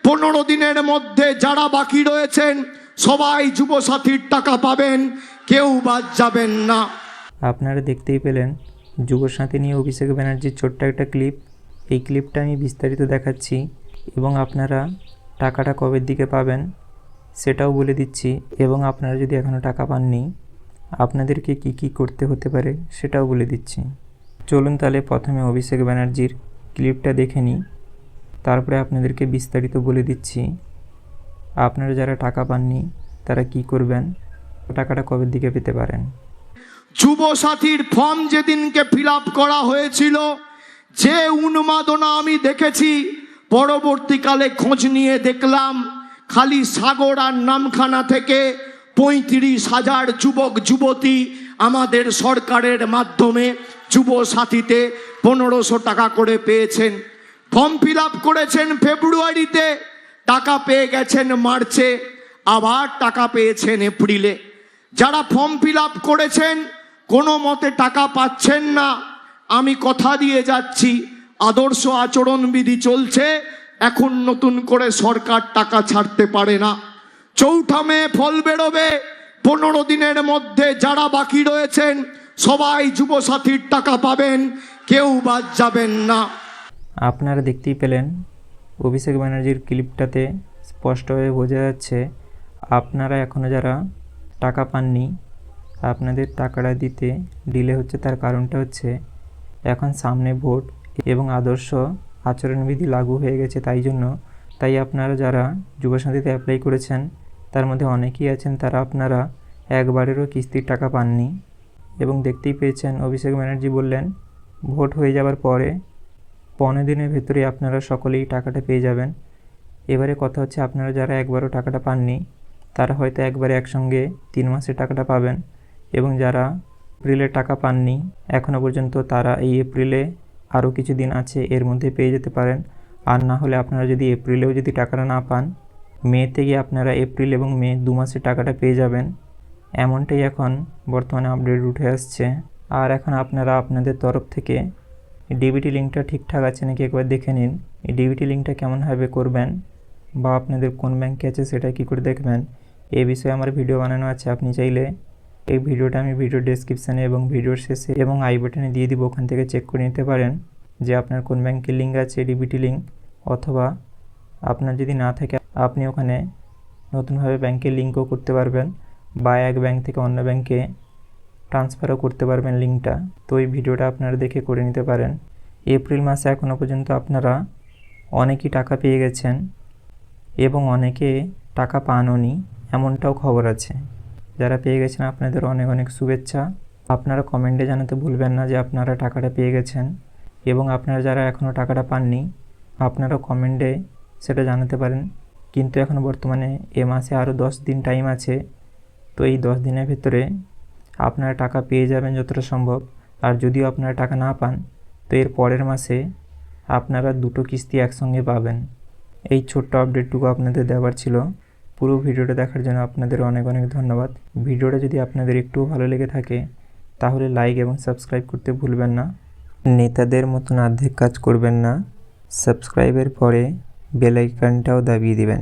15 দিনের মধ্যে যারা বাকি রয়েছেন সবাই যুবসাথীর টাকা পাবেন, কেউ বাদ যাবেন না। আপনারা দেখতেই পেলেন যুবসাথী নিয়ে অভিষেক ব্যানার্জির ছোট্ট একটা ক্লিপ। এই ক্লিপটা আমি বিস্তারিত দেখাচ্ছি এবং আপনারা টাকাটা কবের দিকে পাবেন সেটাও বলে দিচ্ছি, এবং আপনারা যদি এখনও টাকা পাননি আপনাদেরকে কি কি করতে হতে পারে সেটাও বলে দিচ্ছি। চলুন তাহলে প্রথমে অভিষেক ব্যানার্জির ক্লিপটা দেখে নিই, তারপরে আপনাদেরকে বিস্তারিত বলে দিচ্ছি আপনারা যারা টাকা পাননি তারা কি করবেন, টাকাটা কবের দিকে পেতে পারেন। যুবসাথীর ফর্ম যেদিনকে ফিল আপ করা হয়েছিল, যে উন্মাদনা আমি দেখেছি, পরবর্তীকালে খোঁজ নিয়ে দেখলাম খালি সাগর আর নামখানা থেকে 35,000 যুবক যুবতী আমাদের সরকারের মাধ্যমে যুবসাথীতে 1500 টাকা করে পেয়েছেন। ফর্ম ফিল আপ করেছেন ফেব্রুয়ারিতে, টাকা পেয়ে গেছেন মার্চে, আবার টাকা পেয়েছেন এপ্রিলে। যারা ফর্ম ফিল আপ করেছেন কোনো মতে টাকা পাচ্ছেন না, আমি কথা দিয়ে যাচ্ছি আদর্শ আচরণবিধি চলছে, এখন নতুন করে সরকার টাকা ছাড়তে পারে না। 4 মে ফল বেরোবে, 15 দিনের মধ্যে যারা বাকি রয়েছেন সবাই যুবসাথীর টাকা পাবেন, কেউ বাদ যাবেন না। আপনারা দেখতেই পেলেন অভিষেক ব্যানার্জির ক্লিপটাতে স্পষ্টভাবে বোঝা যাচ্ছে আপনারা এখনও যারা টাকা পাননি আপনাদের টাকাটা দিতে ডিলে হচ্ছে। তার কারণটা হচ্ছে এখন সামনে ভোট এবং আদর্শ আচরণবিধি লাগু হয়ে গেছে, তাই আপনারা যারা যুবসাথীতে অ্যাপ্লাই করেছেন তার মধ্যে অনেকেই আছেন তারা আপনারা একবারেরও কিস্তির টাকা পাননি। এবং দেখতেই পেয়েছেন অভিষেক ব্যানার্জি বললেন ভোট হয়ে যাবার পরে 15 দিনের ভেতরে আপনারা সকলেই টাকাটা পেয়ে যাবেন। এবারে কথা হচ্ছে আপনারা যারা একবারও টাকাটা পাননি তারা হয়তো একবারে একসঙ্গে 3 মাসের টাকাটা পাবেন, এবং যারা এপ্রিলের টাকা পাননি এখনও পর্যন্ত তারা এই এপ্রিলে আরও কিছু দিন আছে এর মধ্যে পেয়ে যেতে পারেন। আর না হলে আপনারা যদি এপ্রিলেও যদি টাকাটা না পান, মে থেকে আপনারা এপ্রিল এবং মে 2 মাসের টাকাটা পেয়ে যাবেন। এমনটাই এখন বর্তমানে আপডেট উঠে আসছে। আর এখন আপনারা আপনাদের তরফ থেকে ডিবিটি লিঙ্কটা ঠিকঠাক আছে নাকি একবার দেখে নিন। এই ডিবিটি লিঙ্কটা কেমনভাবে করবেন বা আপনাদের কোন ব্যাঙ্কে আছে সেটা কি করে দেখবেন এই বিষয়ে আমার ভিডিও বানানো আছে। আপনি চাইলে এই ভিডিওটা আমি ভিডিও ডেসক্রিপশানে এবং ভিডিওর শেষে এবং আই বাটনে দিয়ে দিব, ওখান থেকে চেক করে নিতে পারেন যে আপনার কোন ব্যাঙ্কের লিঙ্ক আছে ডিবিটি লিঙ্ক, অথবা আপনার যদি না থাকে আপনি ওখানে নতুনভাবে ব্যাঙ্কের লিঙ্কও করতে পারবেন বা এক ব্যাঙ্ক থেকে অন্য ব্যাঙ্কে ট্রান্সফারও করতে পারবেন লিঙ্কটা। তো এই ভিডিওটা আপনারা দেখে করে নিতে পারেন। এপ্রিল মাসে এখনও পর্যন্ত আপনারা অনেকেই টাকা পেয়ে গেছেন এবং অনেকে টাকা পানওনি এমনটাও খবর আছে। যারা পেয়ে গেছেন আপনাদের অনেক অনেক শুভেচ্ছা। আপনারা কমেন্টে জানাতে ভুলবেন না যে আপনারা টাকাটা পেয়ে গেছেন, এবং আপনারা যারা এখনও টাকাটা পাননি আপনারা কমেন্টে সেটা জানাতে পারেন। কিন্তু এখন বর্তমানে এ মাসে আরও 10 দিন টাইম আছে, তো এই 10 দিনের ভেতরে আপনারা টাকা পেয়ে যাবেন যতটা সম্ভব। আর যদিও আপনারা টাকা না পান তো এর পরের মাসে আপনারা 2টো কিস্তি একসঙ্গে পাবেন। এই ছোট্ট আপডেটটুকু আপনাদের দেওয়ার ছিল। পুরো ভিডিওটা দেখার জন্য আপনাদের অনেক অনেক ধন্যবাদ। ভিডিওটা যদি আপনাদের একটু ভালো লেগে থাকে তাহলে লাইক এবং সাবস্ক্রাইব করতে ভুলবেন না। নেতাদের মতন অর্ধেক কাজ করবেন না, সাবস্ক্রাইবের পরে বেল আইকনটাও দাবিয়ে দিবেন।